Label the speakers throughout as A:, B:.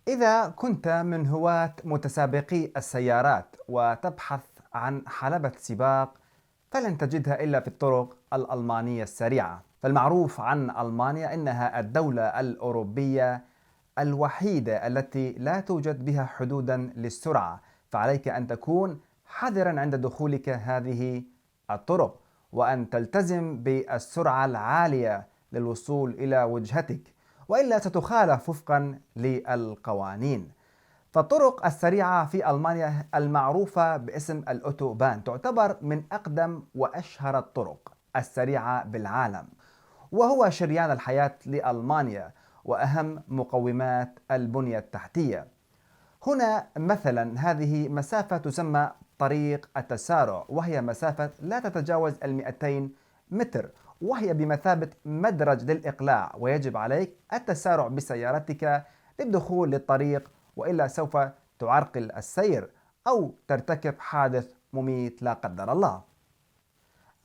A: إذا كنت من هواة متسابقي السيارات وتبحث عن حلبة سباق، فلن تجدها إلا في الطرق الألمانية السريعة. فالمعروف عن ألمانيا أنها الدولة الأوروبية الوحيدة التي لا توجد بها حدودا للسرعة، فعليك أن تكون حذرا عند دخولك هذه الطرق، وأن تلتزم بالسرعة العالية للوصول إلى وجهتك، وإلا ستخالف وفقا للقوانين. فالطرق السريعة في ألمانيا المعروفة باسم الأوتوبان تعتبر من أقدم وأشهر الطرق السريعة بالعالم، وهو شريان الحياة لألمانيا وأهم مقومات البنية التحتية. هنا مثلا هذه مسافة تسمى طريق التسارع، وهي مسافة لا تتجاوز 200 متر، وهي بمثابة مدرج للإقلاع، ويجب عليك التسارع بسيارتك للدخول للطريق، وإلا سوف تعرقل السير أو ترتكب حادث مميت لا قدر الله.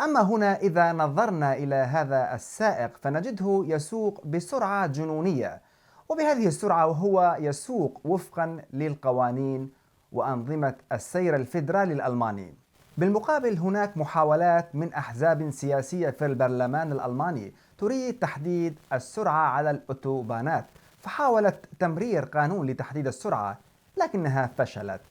A: أما هنا إذا نظرنا إلى هذا السائق فنجده يسوق بسرعة جنونية، وبهذه السرعة وهو يسوق وفقا للقوانين وأنظمة السير الفيدرالي الألماني. بالمقابل هناك محاولات من أحزاب سياسية في البرلمان الألماني تريد تحديد السرعة على الأوتوبانات، فحاولت تمرير قانون لتحديد السرعة لكنها فشلت.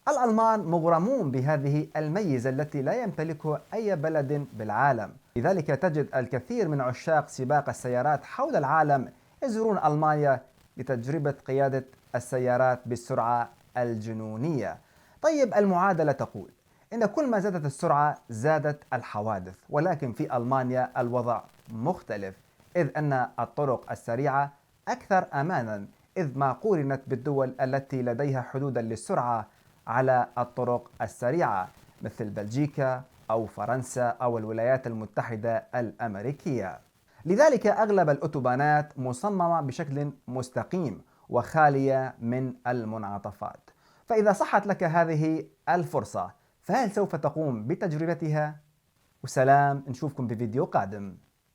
A: الألمان مغرمون بهذه الميزة التي لا يمتلكها أي بلد بالعالم، لذلك تجد الكثير من عشاق سباق السيارات حول العالم يزورون ألمانيا لتجربة قيادة السيارات بالسرعة الجنونية. طيب، المعادلة تقول إن كل ما زادت السرعة زادت الحوادث، ولكن في ألمانيا الوضع مختلف، إذ أن الطرق السريعة أكثر أمانا إذ ما قورنت بالدول التي لديها حدودا للسرعة على الطرق السريعة مثل بلجيكا أو فرنسا أو الولايات المتحدة الأمريكية. لذلك أغلب الأوتوبانات مصممة بشكل مستقيم وخالية من المنعطفات. فإذا صحت لك هذه الفرصة، فهل سوف تقوم بتجربتها؟ وسلام، نشوفكم بفيديو قادم.